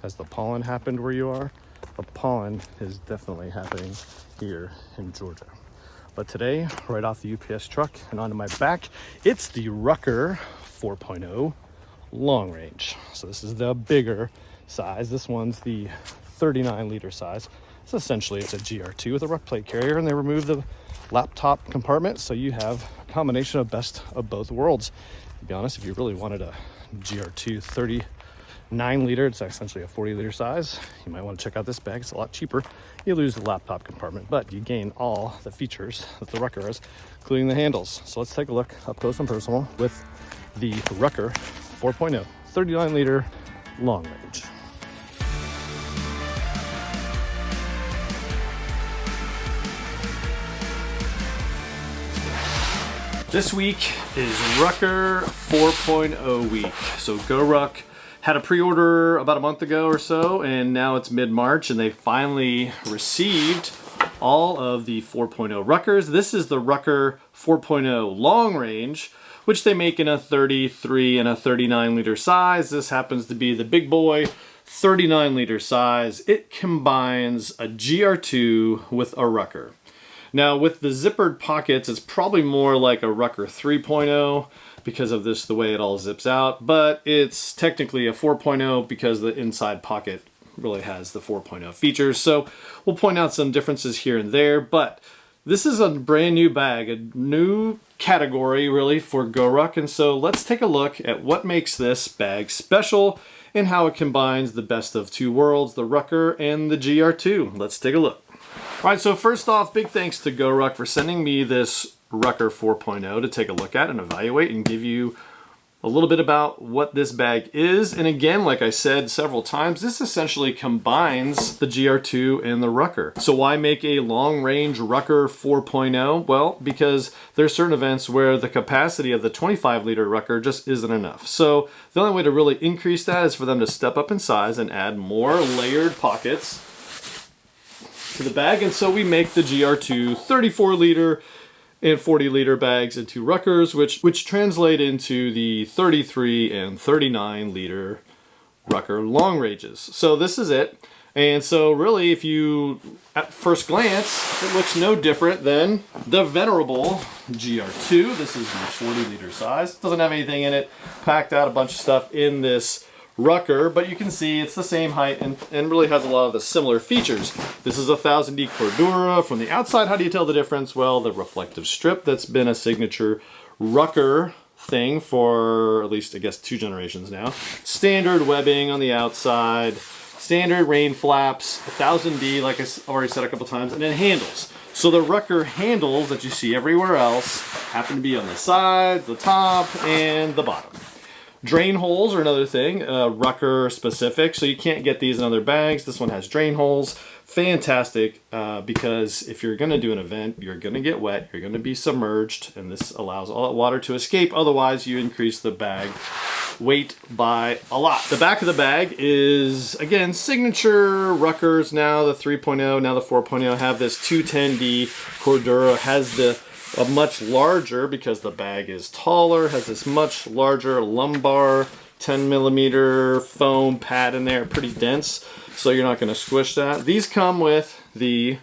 has the pollen happened where you are? The pollen is definitely happening here in Georgia. But today, right off the UPS truck and onto my back, it's the Rucker 4.0 long range. So this is the bigger size. This one's the 39 liter size. So essentially it's a GR2 with a rough plate carrier, and they remove the laptop compartment, so you have a combination of best of both worlds. To be honest, if you really wanted a GR2 39 liter, it's essentially a 40 liter size, you might want to check out this bag. It's a lot cheaper. You lose the laptop compartment, but you gain all the features that the Rucker has, including the handles. So let's take a look up close and personal with the Rucker 4.0 39 liter long range. This week is Rucker 4.0 week. So GORUCK had a pre-order about a month ago or so, and now it's mid-March, and they finally received all of the 4.0 Ruckers. This is the Rucker 4.0 long range, which they make in a 33 and a 39 liter size. This happens to be the big boy 39 liter size. It combines a GR2 with a Rucker. Now with the zippered pockets, it's probably more like a Rucker 3.0 because of this, the way it all zips out, but it's technically a 4.0 because the inside pocket really has the 4.0 features. So we'll point out some differences here and there, but this is a brand new bag, a new category really for GORUCK, and so let's take a look at what makes this bag special and how it combines the best of two worlds, the Rucker and the GR2. Let's take a look. All right, so first off, big thanks to GORUCK for sending me this Rucker 4.0 to take a look at and evaluate and give you a little bit about what this bag is. And again, like I said several times, this essentially combines the GR2 and the Rucker. So why make a long-range Rucker 4.0? Well, because there's certain events where the capacity of the 25-liter Rucker just isn't enough. So the only way to really increase that is for them to step up in size and add more layered pockets to the bag, and so we make the GR2 34 liter and 40 liter bags into Ruckers, which translate into the 33 and 39 liter Rucker long ranges. So this is it. And so really, if you, at first glance, it looks no different than the venerable GR2. This is the 40 liter size. Doesn't have anything in it, packed out a bunch of stuff in this Rucker, but you can see it's the same height and really has a lot of the similar features. This is a 1000D Cordura. From the outside, how do you tell the difference? Well, the reflective strip that's been a signature Rucker thing for at least, I guess, 2 generations now. Standard webbing on the outside, standard rain flaps, 1000D, like I already said a couple times, and then handles. So the Rucker handles that you see everywhere else happen to be on the sides, the top, and the bottom. Drain holes are another thing, Rucker specific, so you can't get these in other bags. This one has drain holes. Fantastic, because if you're going to do an event, you're going to get wet, you're going to be submerged, and this allows all that water to escape. Otherwise, you increase the bag weight by a lot. The back of the bag is, again, signature Ruckers. Now the 3.0, now the 4.0 have this 210D Cordura, has a much larger, because the bag is taller, has this much larger lumbar 10 millimeter foam pad in there, pretty dense, so you're not going to squish that. These come with the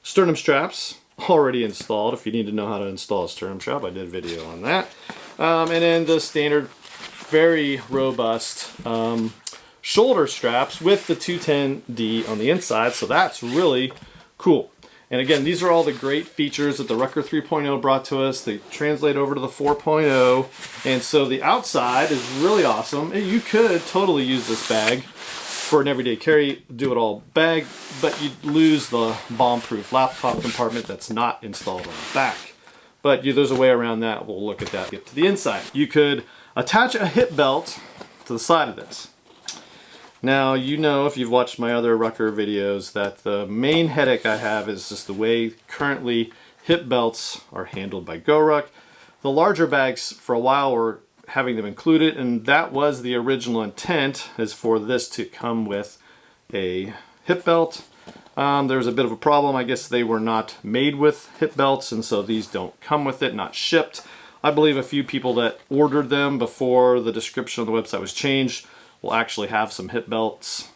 sternum straps already installed. If you need to know how to install a sternum strap, I did a video on that. And then the standard, very robust shoulder straps with the 210D on the inside, so that's really cool. And again, these are all the great features that the Rucker 3.0 brought to us. They translate over to the 4.0. And so the outside is really awesome. You could totally use this bag for an everyday carry, do it all bag, but you'd lose the bomb-proof laptop compartment that's not installed on the back. But there's a way around that. We'll look at that, get to the inside. You could attach a hip belt to the side of this. Now, you know, if you've watched my other Rucker videos, that the main headache I have is just the way currently hip belts are handled by GORUCK. The larger bags for a while were having them included, and that was the original intent, is for this to come with a hip belt. There's a bit of a problem. I guess they were not made with hip belts, and so these don't come with it, not shipped. I believe a few people that ordered them before the description on the website was changed will actually have some hip belts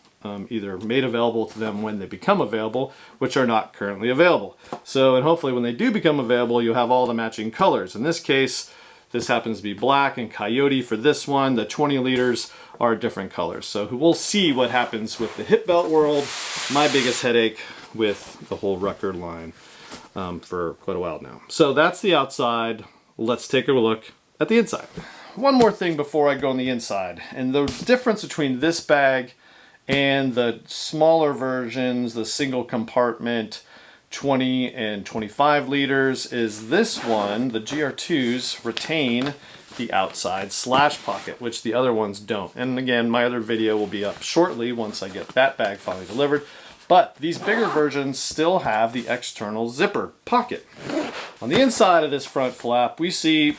either made available to them when they become available, which are not currently available. So, and hopefully when they do become available, you'll have all the matching colors. In this case, this happens to be black and coyote for this one. The 20 liters are different colors. So we'll see what happens with the hip belt world. My biggest headache with the whole Rucker line for quite a while now. So that's the outside. Let's take a look at the inside. One more thing before I go on the inside, and the difference between this bag and the smaller versions, the single compartment 20 and 25 liters, is this one, the GR2s, retain the outside slash pocket, which the other ones don't. And again, my other video will be up shortly once I get that bag finally delivered. But these bigger versions still have the external zipper pocket. On the inside of this front flap, we see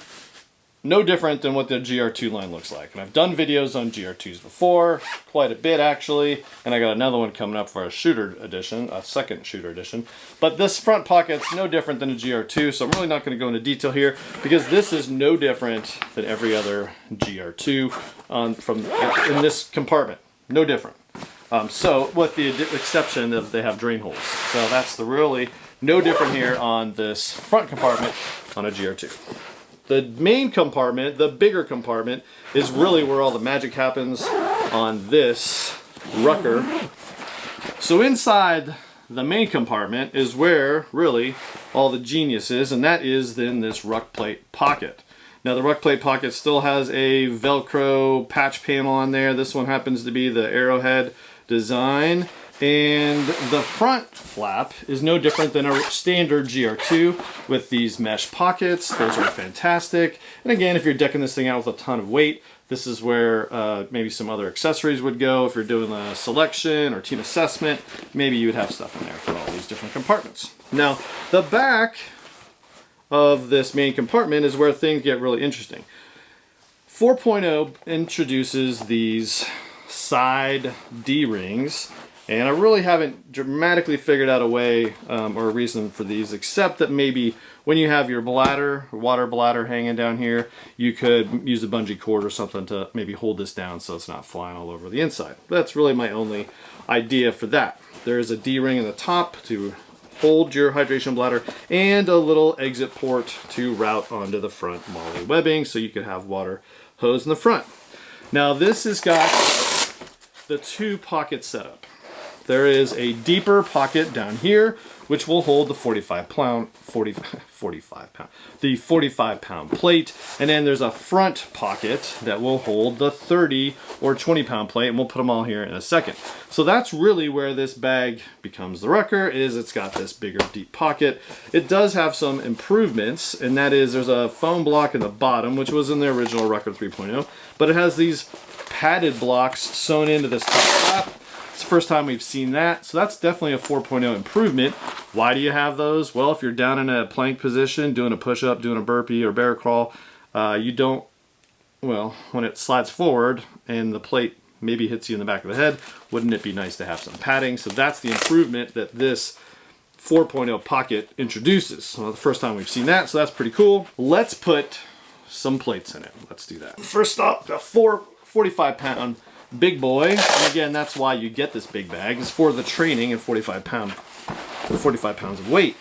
no different than what the GR2 line looks like. And I've done videos on GR2s before, quite a bit actually, and I got another one coming up for a shooter edition, a second shooter edition. But this front pocket's no different than a GR2, so I'm really not going to go into detail here because this is no different than every other GR2 in this compartment. No different. So with the exception of they have drain holes. So that's the really no different here on this front compartment on a GR2. The main compartment, the bigger compartment, is really where all the magic happens on this Rucker. So inside the main compartment is where really all the genius is, and that is then this ruck plate pocket. Now the ruck plate pocket still has a Velcro patch panel on there. This one happens to be the Arrowhead design. And the front flap is no different than a standard GR2 with these mesh pockets. Those are fantastic. And again, if you're decking this thing out with a ton of weight, this is where maybe some other accessories would go. If you're doing a selection or team assessment, maybe you would have stuff in there for all these different compartments. Now, the back of this main compartment is where things get really interesting. 4.0 introduces these side D-rings. And I really haven't dramatically figured out a way or a reason for these, except that maybe when you have your bladder, water bladder hanging down here, you could use a bungee cord or something to maybe hold this down so it's not flying all over the inside. That's really my only idea for that. There is a D-ring in the top to hold your hydration bladder and a little exit port to route onto the front MOLLE webbing so you could have water hose in the front. Now this has got the two pocket setup. There is a deeper pocket down here, which will hold the 45 pound plate. And then there's a front pocket that will hold the 30 or 20 pound plate, and we'll put them all here in a second. So that's really where this bag becomes the Rucker, is it's got this bigger deep pocket. It does have some improvements, and that is there's a foam block in the bottom, which was in the original Rucker 3.0, but it has these padded blocks sewn into this top flap. It's the first time we've seen that, so that's definitely a 4.0 improvement. Why do you have those? Well, if you're down in a plank position, doing a push-up, doing a burpee or bear crawl, you don't, well, when it slides forward and the plate maybe hits you in the back of the head, wouldn't it be nice to have some padding? So that's the improvement that this 4.0 pocket introduces. So the first time we've seen that, so that's pretty cool. Let's put some plates in it. Let's do that. First up, a 45 pound big boy, and again, that's why you get this big bag, is for the training and 45 pounds of weight.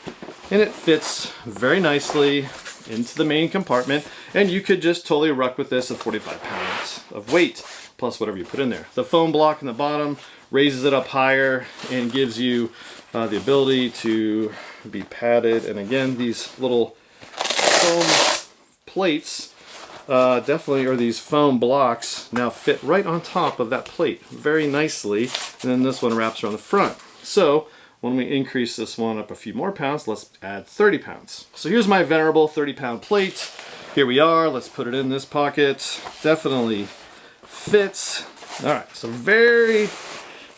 And it fits very nicely into the main compartment, and you could just totally ruck with this at 45 pounds of weight, plus whatever you put in there. The foam block in the bottom raises it up higher and gives you the ability to be padded. And again, these little foam plates definitely, or these foam blocks, now fit right on top of that plate very nicely, and then this one wraps around the front. So when we increase this one up a few more pounds, let's add 30 pounds. So here's my venerable 30-pound plate. Here we are. Let's put it in this pocket. Definitely fits. All right, so very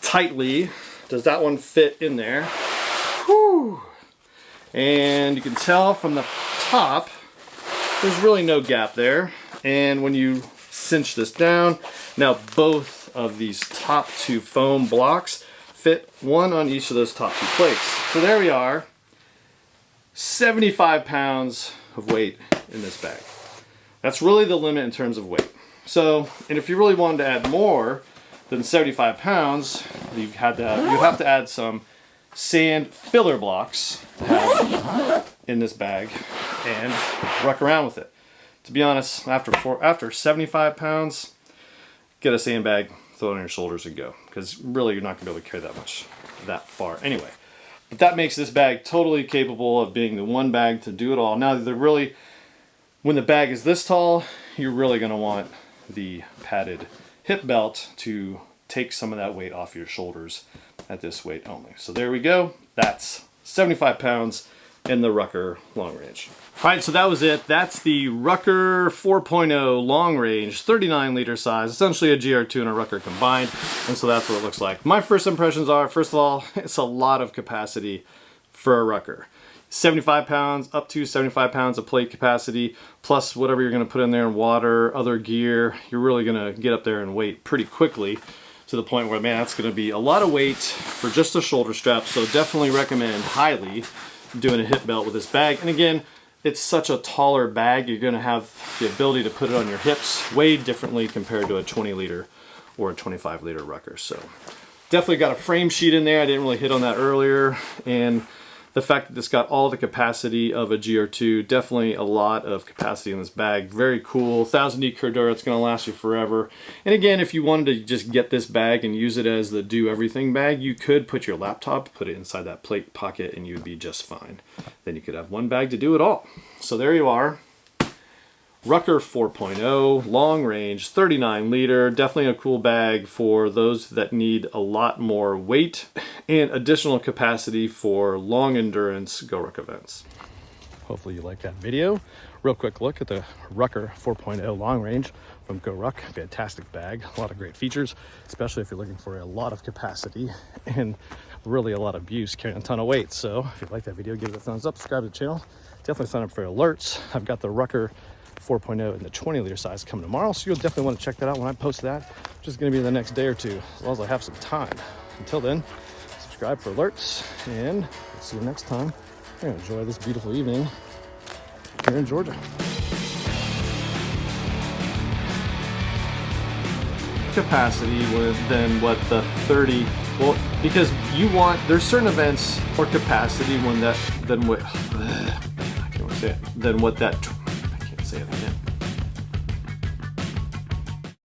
tightly does that one fit in there. Whew. And you can tell from the top there's really no gap there. And when you cinch this down, now both of these top two foam blocks fit one on each of those top two plates. So there we are, 75 pounds of weight in this bag. That's really the limit in terms of weight. So, and if you really wanted to add more, Then 75 pounds, you have to add some sand filler blocks to have in this bag and ruck around with it. To be honest, after 75 pounds, get a sandbag, throw it on your shoulders and go. Because really you're not gonna be able to carry that far anyway. But that makes this bag totally capable of being the one bag to do it all. Now, when the bag is this tall, you're really gonna want the padded hip belt to take some of that weight off your shoulders at this weight only. So there we go. That's 75 pounds in the Rucker long range. All right, so that was it. That's the Rucker 4.0 long range, 39 liter size, essentially a GR2 and a Rucker combined. And so that's what it looks like. My first impressions are, first of all, it's a lot of capacity for a Rucker. 75 pounds, up to 75 pounds of plate capacity, plus whatever you're gonna put in there in water, other gear, you're really gonna get up there in weight pretty quickly to the point where, man, that's gonna be a lot of weight for just a shoulder strap. So definitely recommend highly doing a hip belt with this bag. And again, it's such a taller bag, you're gonna have the ability to put it on your hips way differently compared to a 20 liter or a 25 liter Rucker. So definitely got a frame sheet in there. I didn't really hit on that earlier. And the fact that it's got all the capacity of a GR2, definitely a lot of capacity in this bag. Very cool. 1000D Cordura, it's gonna last you forever. And again, if you wanted to just get this bag and use it as the do everything bag, you could put your laptop, put it inside that plate pocket, and you'd be just fine. Then you could have one bag to do it all. So there you are. Rucker 4.0, long range, 39 liter, definitely a cool bag for those that need a lot more weight and additional capacity for long endurance GORUCK events. Hopefully you liked that video. Real quick look at the Rucker 4.0 long range from GORUCK. Fantastic bag, a lot of great features, especially if you're looking for a lot of capacity and really a lot of use carrying a ton of weight. So if you like that video, give it a thumbs up, subscribe to the channel, definitely sign up for alerts. I've got the Rucker 4.0 in the 20 liter size coming tomorrow, so you'll definitely want to check that out when I post that, which is going to be the next day or two, as long as I have some time. Until then, subscribe for alerts, and see you next time. Enjoy this beautiful evening here in Georgia. Capacity than what the 30, well, because there's certain events or capacity than what that, I can't say it,